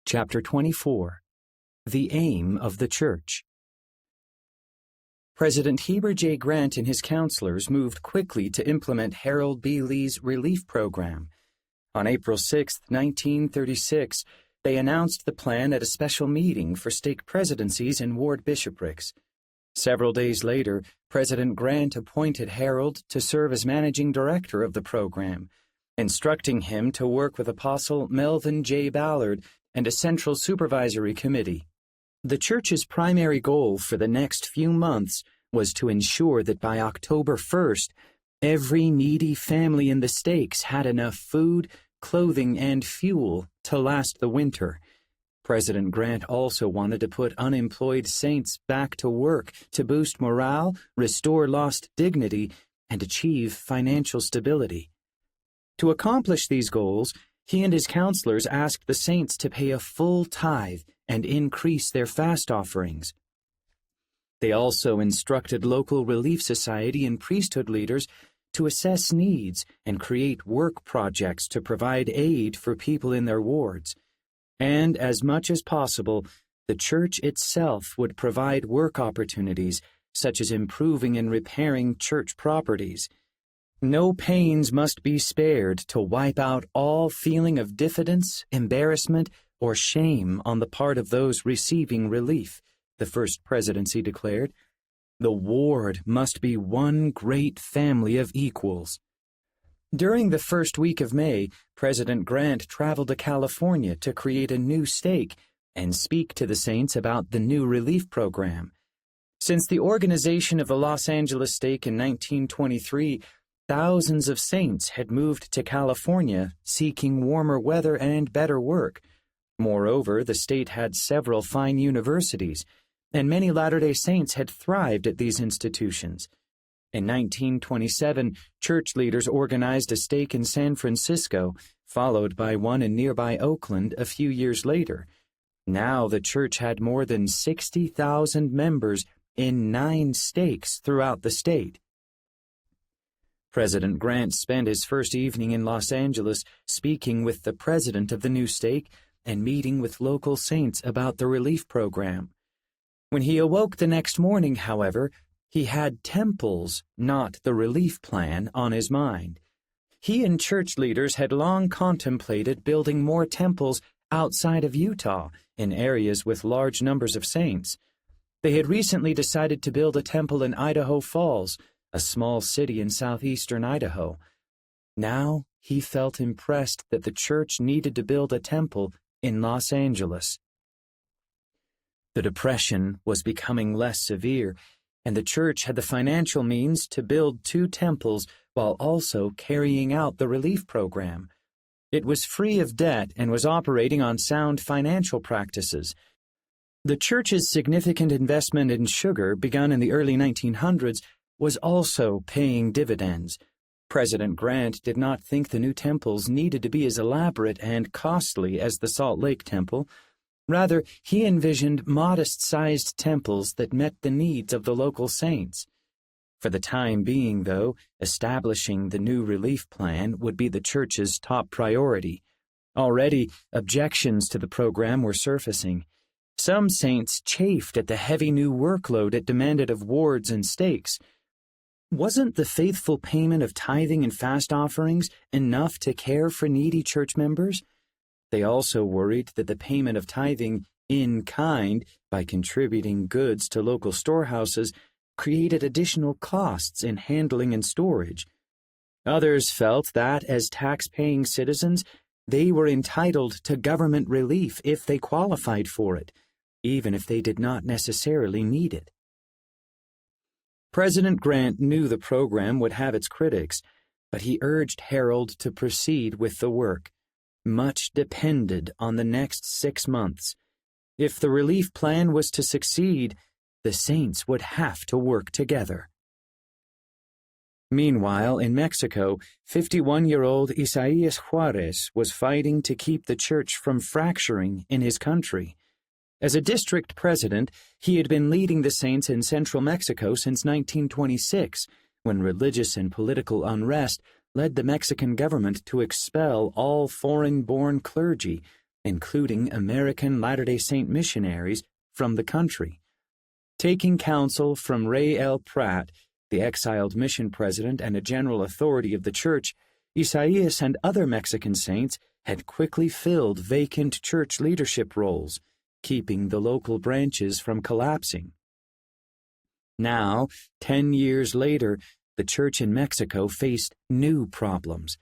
Chapter 24. The Aim of the Church. President Heber J. Grant and his counselors moved quickly to implement Harold B. Lee's relief program. On April 6, 1936, they announced the plan at a special meeting for stake presidencies and ward bishoprics. Several days later, President Grant appointed Harold to serve as managing director of the program, instructing him to work with Apostle Melvin J. Ballard and a central supervisory committee. The church's primary goal for the next few months was to ensure that by October 1st, every needy family in the stakes had enough food, clothing, and fuel to last the winter. President Grant also wanted to put unemployed saints back to work to boost morale, restore lost dignity, and achieve financial stability. To accomplish these goals, he and his counselors asked the saints to pay a full tithe and increase their fast offerings. They also instructed local relief society and priesthood leaders to assess needs and create work projects to provide aid for people in their wards. And as much as possible, the church itself would provide work opportunities, such as improving and repairing church properties. No pains must be spared to wipe out all feeling of diffidence, embarrassment, or shame on the part of those receiving relief, the first presidency declared. The ward must be one great family of equals. During the first week of May, President Grant traveled to California to create a new stake and speak to the saints about the new relief program. Since the organization of the Los Angeles stake in 1923, thousands of saints had moved to California seeking warmer weather and better work. Moreover, the state had several fine universities, and many Latter-day Saints had thrived at these institutions. In 1927, church leaders organized a stake in San Francisco, followed by one in nearby Oakland a few years later. Now the church had more than 60,000 members in 9 stakes throughout the state. President Grant spent his first evening in Los Angeles speaking with the president of the new stake and meeting with local saints about the relief program. When he awoke the next morning, however, he had temples, not the relief plan, on his mind. He and church leaders had long contemplated building more temples outside of Utah, in areas with large numbers of saints. They had recently decided to build a temple in Idaho Falls, a small city in southeastern Idaho. Now he felt impressed that the church needed to build a temple in Los Angeles. The depression was becoming less severe, and the church had the financial means to build 2 temples while also carrying out the relief program. It was free of debt and was operating on sound financial practices. The church's significant investment in sugar, begun in the early 1900s, was also paying dividends. President Grant did not think the new temples needed to be as elaborate and costly as the Salt Lake Temple. Rather, he envisioned modest-sized temples that met the needs of the local saints. For the time being, though, establishing the new relief plan would be the church's top priority. Already, objections to the program were surfacing. Some saints chafed at the heavy new workload it demanded of wards and stakes. Wasn't the faithful payment of tithing and fast offerings enough to care for needy church members? They also worried that the payment of tithing in kind, by contributing goods to local storehouses, created additional costs in handling and storage. Others felt that, as tax-paying citizens, they were entitled to government relief if they qualified for it, even if they did not necessarily need it. President Grant knew the program would have its critics, but he urged Harold to proceed with the work. Much depended on the next 6 months. If the relief plan was to succeed, the saints would have to work together. Meanwhile, in Mexico, 51-year-old Isaías Juárez was fighting to keep the church from fracturing in his country. As a district president, he had been leading the saints in central Mexico since 1926, when religious and political unrest led the Mexican government to expel all foreign-born clergy, including American Latter-day Saint missionaries from the country. Taking counsel from Ray L. Pratt, the exiled mission president and a general authority of the church, Isaias and other Mexican saints had quickly filled vacant church leadership roles, keeping the local branches from collapsing. Now, 10 years later, the church in Mexico faced new problems.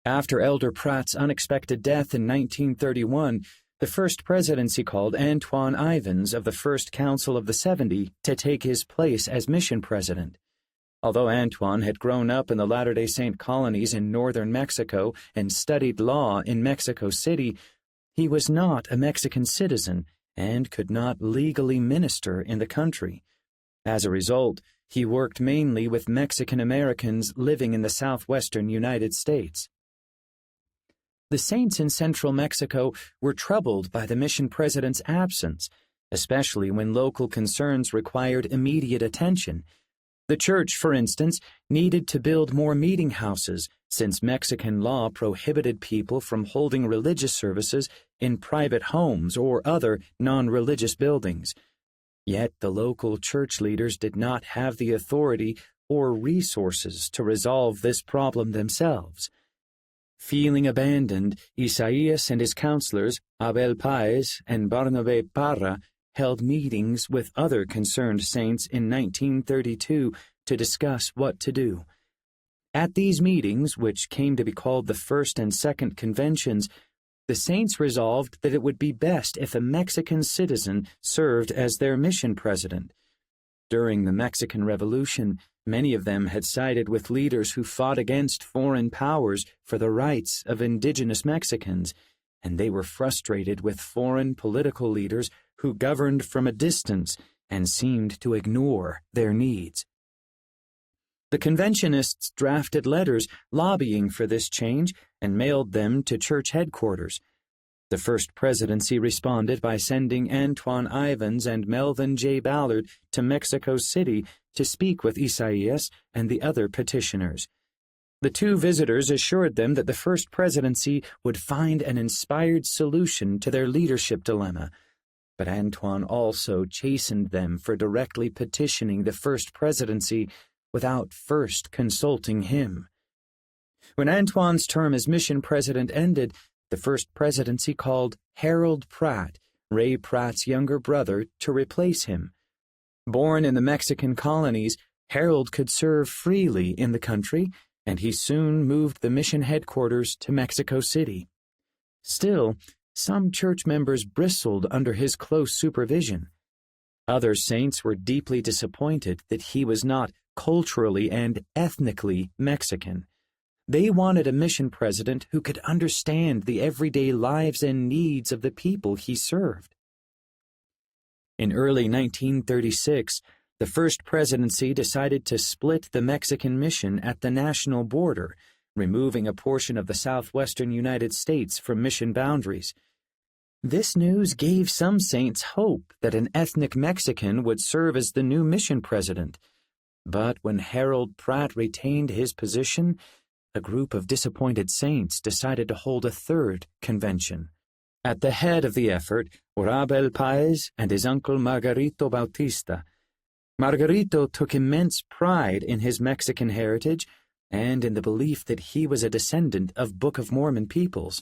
After Elder Pratt's unexpected death in 1931, the First Presidency called Antoine Ivans of the First Council of the 70 to take his place as mission president. Although Antoine had grown up in the Latter-day Saint colonies in northern Mexico and studied law in Mexico City, he was not a Mexican citizen and could not legally minister in the country. As a result, he worked mainly with Mexican Americans living in the southwestern United States. The saints in central Mexico were troubled by the mission president's absence, especially when local concerns required immediate attention. The church, for instance, needed to build more meeting houses since Mexican law prohibited people from holding religious services in private homes or other non-religious buildings. Yet the local church leaders did not have the authority or resources to resolve this problem themselves. Feeling abandoned, Isaias and his counselors, Abel Páez and Barnabé Parra, held meetings with other concerned saints in 1932 to discuss what to do. At these meetings, which came to be called the First and Second Conventions, the saints resolved that it would be best if a Mexican citizen served as their mission president. During the Mexican Revolution, many of them had sided with leaders who fought against foreign powers for the rights of indigenous Mexicans, and they were frustrated with foreign political leaders who governed from a distance and seemed to ignore their needs. The conventionists drafted letters lobbying for this change and mailed them to church headquarters. The First Presidency responded by sending Antoine Ivans and Melvin J. Ballard to Mexico City to speak with Isaias and the other petitioners. The two visitors assured them that the First Presidency would find an inspired solution to their leadership dilemma, but Antoine also chastened them for directly petitioning the First Presidency without first consulting him. When Antoine's term as mission president ended, the First Presidency called Harold Pratt, Ray Pratt's younger brother, to replace him. Born in the Mexican colonies, Harold could serve freely in the country, and he soon moved the mission headquarters to Mexico City. Still, some church members bristled under his close supervision. Other saints were deeply disappointed that he was not culturally and ethnically Mexican. They wanted a mission president who could understand the everyday lives and needs of the people he served. In early 1936, the First Presidency decided to split the Mexican mission at the national border, removing a portion of the southwestern United States from mission boundaries. This news gave some saints hope that an ethnic Mexican would serve as the new mission president. But when Harold Pratt retained his position, a group of disappointed saints decided to hold a third convention. At the head of the effort were Abel Páez and his uncle Margarito Bautista. Margarito took immense pride in his Mexican heritage and in the belief that he was a descendant of Book of Mormon peoples.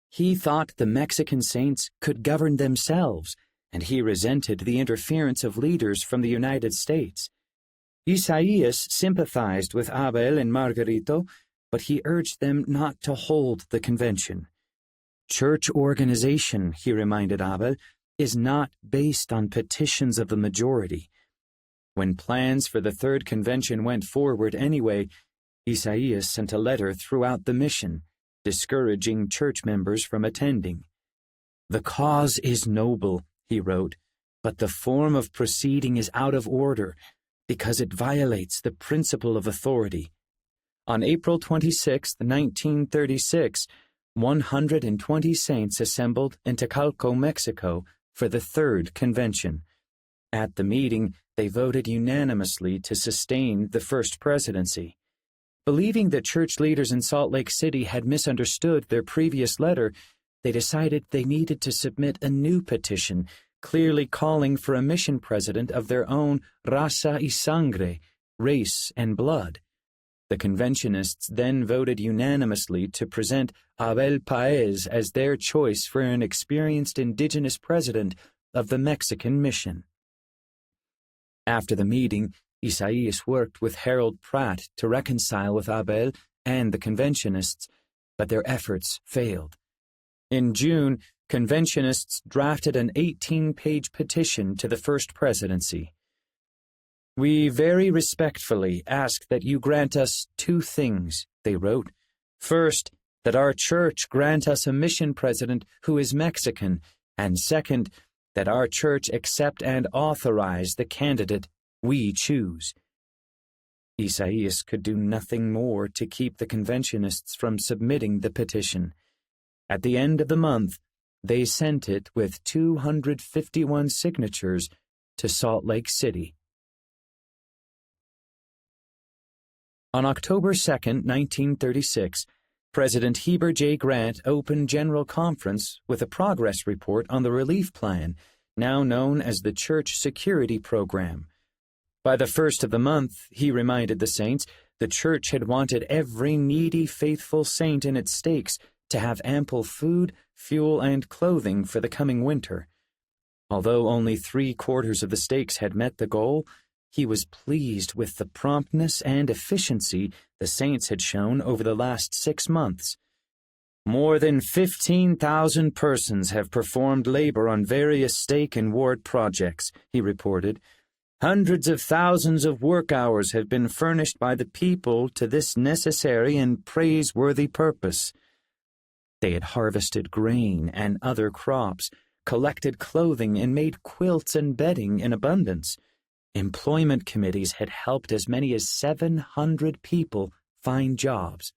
He thought the Mexican saints could govern themselves, and he resented the interference of leaders from the United States. Isaias sympathized with Abel and Margarito, but he urged them not to hold the convention. Church organization, he reminded Abel, is not based on petitions of the majority. When plans for the third convention went forward anyway, Isaias sent a letter throughout the mission, discouraging church members from attending. "The cause is noble," he wrote, "but the form of proceeding is out of order because it violates the principle of authority." On April 26, 1936, 120 saints assembled in Tecalco, Mexico, for the third convention. At the meeting, they voted unanimously to sustain the First Presidency. Believing that church leaders in Salt Lake City had misunderstood their previous letter, they decided they needed to submit a new petition, clearly calling for a mission president of their own raza y sangre, race and blood. The conventionists then voted unanimously to present Abel Paez as their choice for an experienced indigenous president of the Mexican mission. After the meeting, Isaías worked with Harold Pratt to reconcile with Abel and the conventionists, but their efforts failed. In June, conventionists drafted an 18-page petition to the first presidency. "We very respectfully ask that you grant us 2 things," they wrote. "First, that our church grant us a mission president who is Mexican, and second, that our church accept and authorize the candidate we choose." Isaías could do nothing more to keep the conventionists from submitting the petition. At the end of the month, they sent it with 251 signatures to Salt Lake City. On October 2, 1936, President Heber J. Grant opened General Conference with a progress report on the relief plan, now known as the Church Security Program. By the first of the month, he reminded the saints, the Church had wanted every needy, faithful saint in its stakes to have ample food, fuel, and clothing for the coming winter. Although only 3/4 of the stakes had met the goal, he was pleased with the promptness and efficiency the saints had shown over the last 6 months. "More than 15,000 persons have performed labor on various stake and ward projects," he reported. "Hundreds of thousands of work hours have been furnished by the people to this necessary and praiseworthy purpose." They had harvested grain and other crops, collected clothing, and made quilts and bedding in abundance. Employment committees had helped as many as 700 people find jobs.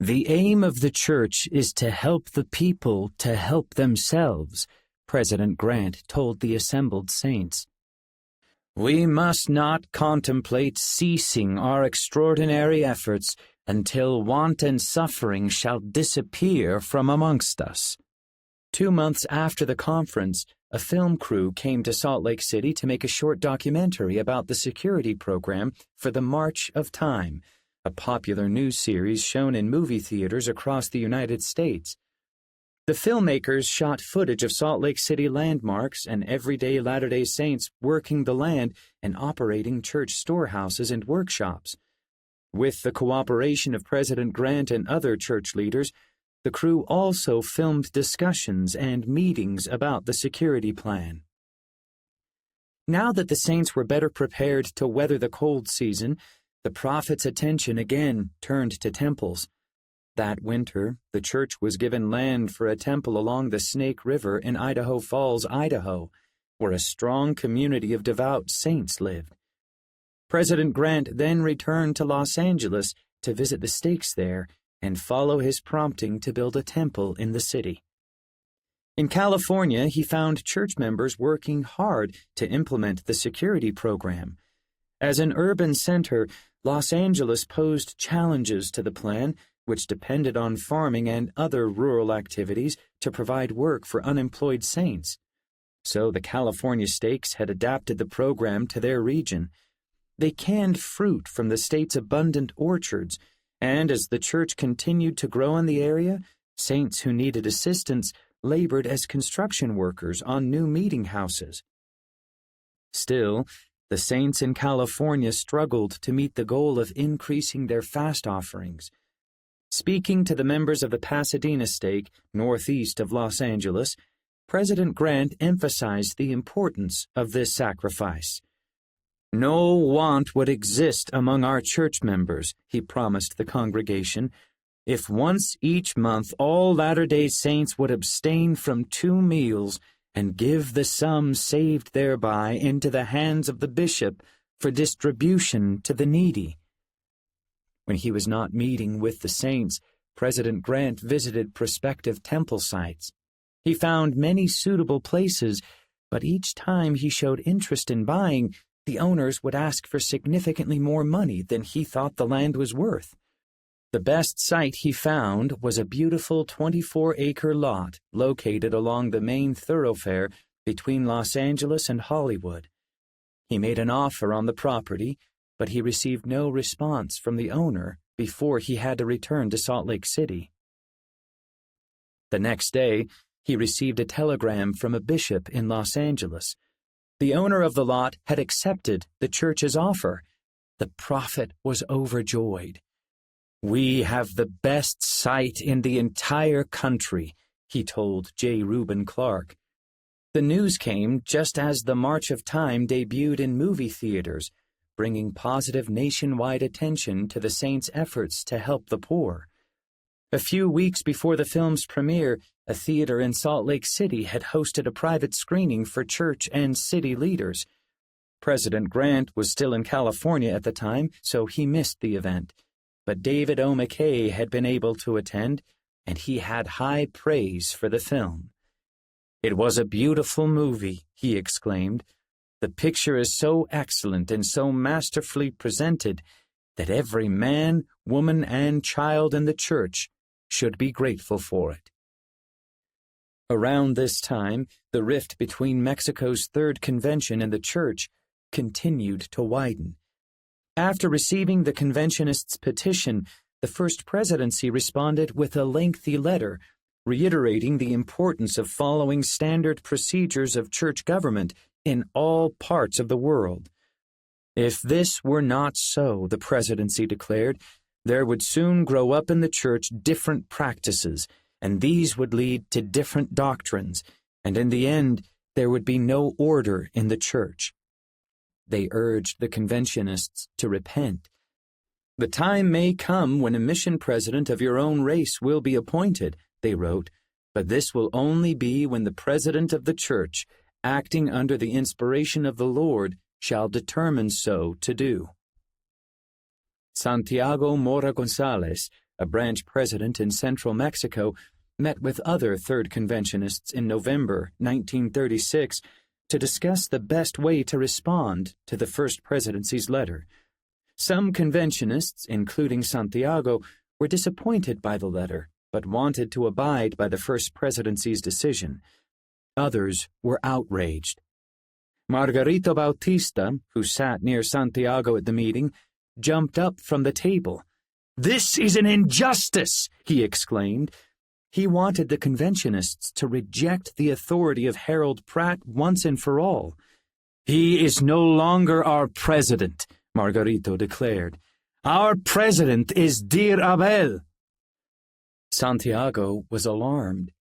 "The aim of the church is to help the people to help themselves," President Grant told the assembled saints. "We must not contemplate ceasing our extraordinary efforts until want and suffering shall disappear from amongst us." 2 months after the conference, a film crew came to Salt Lake City to make a short documentary about the security program for the March of Time, a popular news series shown in movie theaters across the United States. The filmmakers shot footage of Salt Lake City landmarks and everyday Latter-day Saints working the land and operating church storehouses and workshops. With the cooperation of President Grant and other church leaders, the crew also filmed discussions and meetings about the security plan. Now that the saints were better prepared to weather the cold season, the prophet's attention again turned to temples. That winter, the church was given land for a temple along the Snake River in Idaho Falls, Idaho, where a strong community of devout saints lived. President Grant then returned to Los Angeles to visit the stakes there and follow his prompting to build a temple in the city. In California, he found church members working hard to implement the security program. As an urban center, Los Angeles posed challenges to the plan, which depended on farming and other rural activities to provide work for unemployed saints. So the California stakes had adapted the program to their region. They canned fruit from the state's abundant orchards, and as the church continued to grow in the area, saints who needed assistance labored as construction workers on new meeting houses. Still, the saints in California struggled to meet the goal of increasing their fast offerings. Speaking to the members of the Pasadena stake, northeast of Los Angeles, President Grant emphasized the importance of this sacrifice. "No want would exist among our church members," he promised the congregation, "if once each month all Latter-day Saints would abstain from 2 meals and give the sum saved thereby into the hands of the bishop for distribution to the needy." When he was not meeting with the saints, President Grant visited prospective temple sites. He found many suitable places, but each time he showed interest in buying, the owners would ask for significantly more money than he thought the land was worth. The best site he found was a beautiful 24-acre lot located along the main thoroughfare between Los Angeles and Hollywood. He made an offer on the property, but he received no response from the owner before he had to return to Salt Lake City. The next day, he received a telegram from a bishop in Los Angeles. The owner of the lot had accepted the church's offer. The prophet was overjoyed. "We have the best site in the entire country," he told J. Reuben Clark. The news came just as The March of Time debuted in movie theaters, bringing positive nationwide attention to the Saints' efforts to help the poor. A few weeks before the film's premiere, a theater in Salt Lake City had hosted a private screening for church and city leaders. President Grant was still in California at the time, so he missed the event. But David O. McKay had been able to attend, and he had high praise for the film. "It was a beautiful movie," he exclaimed. "The picture is so excellent and so masterfully presented that every man, woman, and child in the church should be grateful for it." Around this time, the rift between Mexico's Third Convention and the church continued to widen. After receiving the conventionists' petition, the First Presidency responded with a lengthy letter reiterating the importance of following standard procedures of church government in all parts of the world. If this were not so, the presidency declared, there would soon grow up in the church different practices, and these would lead to different doctrines, and in the end, there would be no order in the church. They urged the conventionists to repent. "The time may come when a mission president of your own race will be appointed," they wrote, "but this will only be when the president of the church, acting under the inspiration of the Lord, shall determine so to do." Santiago Mora Gonzalez, a branch president in central Mexico, met with other Third Conventionists in November 1936 to discuss the best way to respond to the First Presidency's letter. Some conventionists, including Santiago, were disappointed by the letter, but wanted to abide by the First Presidency's decision. Others were outraged. Margarito Bautista, who sat near Santiago at the meeting, jumped up from the table. "This is an injustice!" he exclaimed. He wanted the conventionists to reject the authority of Harold Pratt once and for all. "He is no longer our president," Margarito declared. "Our president is Dir Abel." Santiago was alarmed.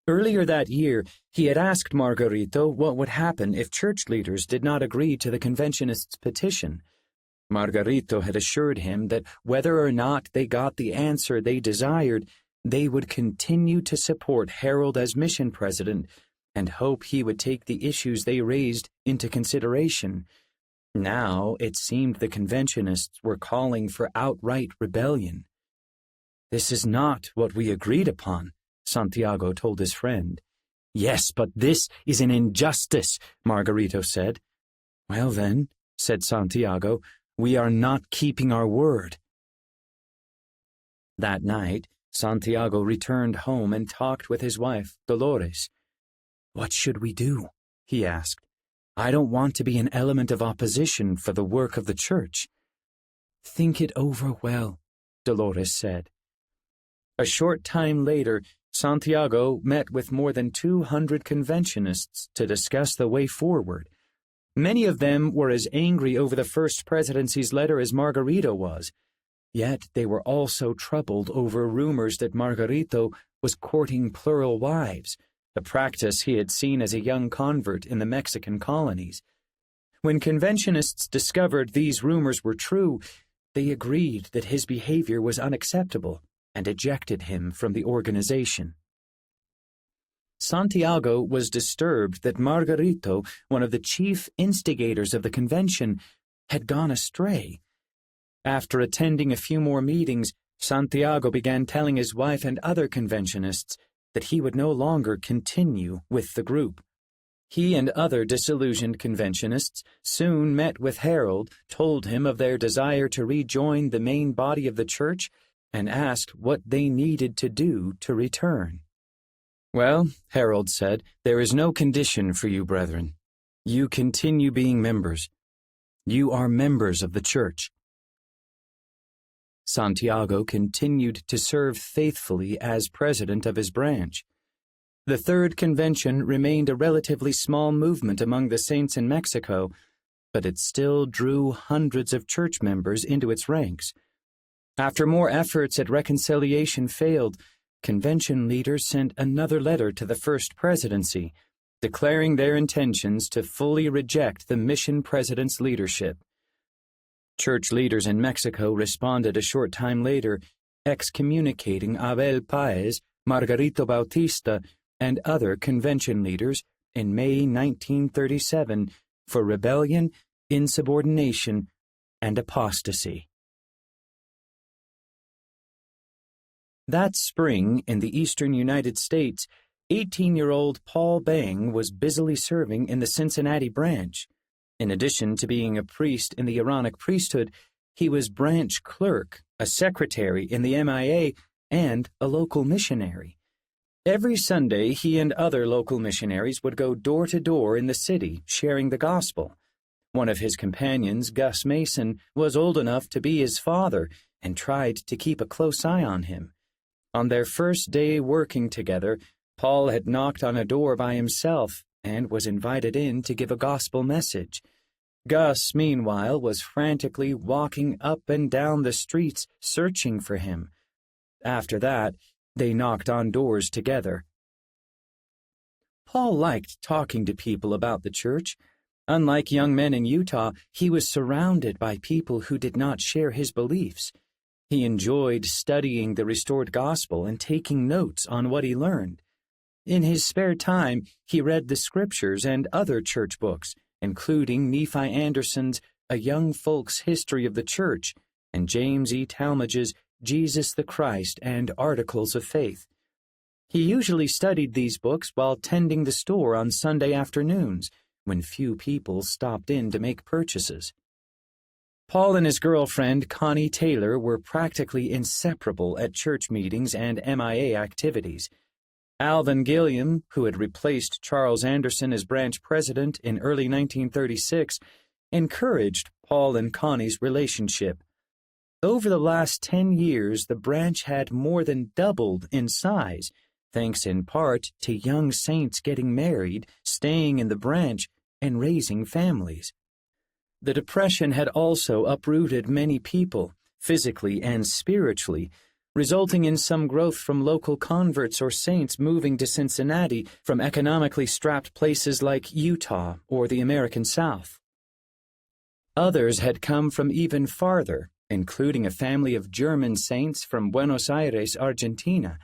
Earlier that year, he had asked Margarito what would happen if church leaders did not agree to the conventionists' petition. Margarito had assured him that whether or not they got the answer they desired, they would continue to support Harold as mission president and hope he would take the issues they raised into consideration. Now it seemed the conventionists were calling for outright rebellion. "This is not what we agreed upon," Santiago told his friend. "Yes, but this is an injustice," Margarito said. "Well then," said Santiago, "we are not keeping our word." That night, Santiago returned home and talked with his wife, Dolores. "What should we do?" he asked. "I don't want to be an element of opposition for the work of the church." "Think it over well," Dolores said. A short time later, Santiago met with more than 200 conventionists to discuss the way forward. Many of them were as angry over the First Presidency's letter as Margarito was. Yet they were also troubled over rumors that Margarito was courting plural wives, a practice he had seen as a young convert in the Mexican colonies. When conventionists discovered these rumors were true, they agreed that his behavior was unacceptable and ejected him from the organization. Santiago was disturbed that Margarito, one of the chief instigators of the convention, had gone astray. After attending a few more meetings, Santiago began telling his wife and other conventionists that he would no longer continue with the group. He and other disillusioned conventionists soon met with Harold, told him of their desire to rejoin the main body of the church, and asked what they needed to do to return. "Well," Harold said, "there is no condition for you, brethren. You continue being members. You are members of the church." Santiago continued to serve faithfully as president of his branch. The Third Convention remained a relatively small movement among the saints in Mexico, but it still drew hundreds of church members into its ranks. After more efforts at reconciliation failed, convention leaders sent another letter to the First Presidency, declaring their intentions to fully reject the mission president's leadership. Church leaders in Mexico responded a short time later, excommunicating Abel Páez, Margarito Bautista, and other convention leaders in May 1937 for rebellion, insubordination, and apostasy. That spring, in the eastern United States, 18-year-old Paul Bang was busily serving in the Cincinnati branch. In addition to being a priest in the Aaronic priesthood, he was branch clerk, a secretary in the MIA, and a local missionary. Every Sunday, he and other local missionaries would go door to door in the city, sharing the gospel. One of his companions, Gus Mason, was old enough to be his father and tried to keep a close eye on him. On their first day working together, Paul had knocked on a door by himself and was invited in to give a gospel message. Gus, meanwhile, was frantically walking up and down the streets searching for him. After that, they knocked on doors together. Paul liked talking to people about the church. Unlike young men in Utah, he was surrounded by people who did not share his beliefs. He enjoyed studying the restored gospel and taking notes on what he learned. In his spare time, he read the scriptures and other church books, including Nephi Anderson's A Young Folk's History of the Church and James E. Talmage's Jesus the Christ and Articles of Faith. He usually studied these books while tending the store on Sunday afternoons, when few people stopped in to make purchases. Paul and his girlfriend, Connie Taylor, were practically inseparable at church meetings and MIA activities. Alvin Gilliam, who had replaced Charles Anderson as branch president in early 1936, encouraged Paul and Connie's relationship. Over the last 10 years, the branch had more than doubled in size, thanks in part to young saints getting married, staying in the branch, and raising families. The Depression had also uprooted many people, physically and spiritually, resulting in some growth from local converts or saints moving to Cincinnati from economically strapped places like Utah or the American South. Others had come from even farther, including a family of German saints from Buenos Aires, Argentina.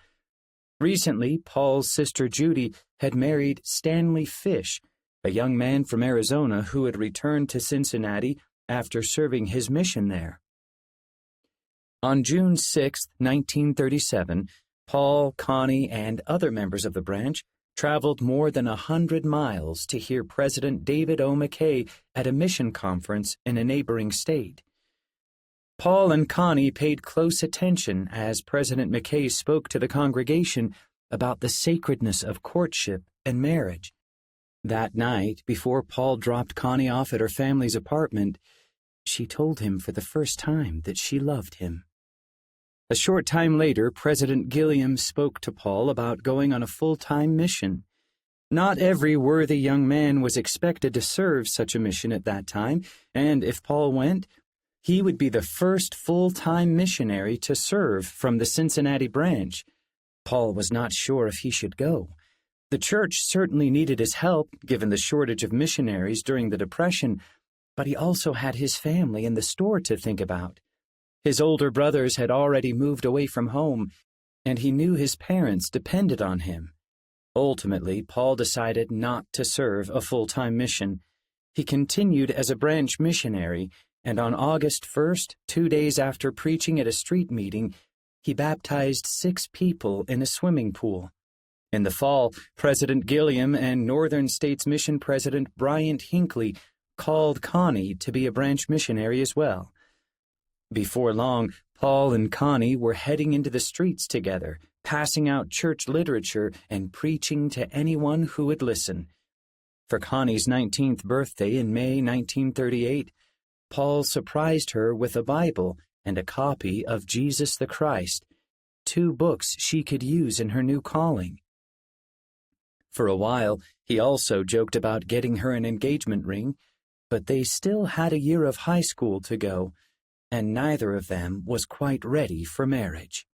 Recently, Paul's sister Judy had married Stanley Fish, a young man from Arizona who had returned to Cincinnati after serving his mission there. On June 6, 1937, Paul, Connie, and other members of the branch traveled more than 100 miles to hear President David O. McKay at a mission conference in a neighboring state. Paul and Connie paid close attention as President McKay spoke to the congregation about the sacredness of courtship and marriage. That night, before Paul dropped Connie off at her family's apartment, she told him for the first time that she loved him. A short time later, President Gilliam spoke to Paul about going on a full-time mission. Not every worthy young man was expected to serve such a mission at that time, and if Paul went, he would be the first full-time missionary to serve from the Cincinnati branch. Paul was not sure if he should go. The church certainly needed his help, given the shortage of missionaries during the Depression, but he also had his family and the store to think about. His older brothers had already moved away from home, and he knew his parents depended on him. Ultimately, Paul decided not to serve a full-time mission. He continued as a branch missionary, and on August 1st, 2 days after preaching at a street meeting, he baptized 6 people in a swimming pool. In the fall, President Gilliam and Northern States Mission President Bryant Hinckley called Connie to be a branch missionary as well. Before long, Paul and Connie were heading into the streets together, passing out church literature and preaching to anyone who would listen. For Connie's 19th birthday in May 1938, Paul surprised her with a Bible and a copy of Jesus the Christ, 2 books she could use in her new calling. For a while, he also joked about getting her an engagement ring, but they still had a year of high school to go, and neither of them was quite ready for marriage.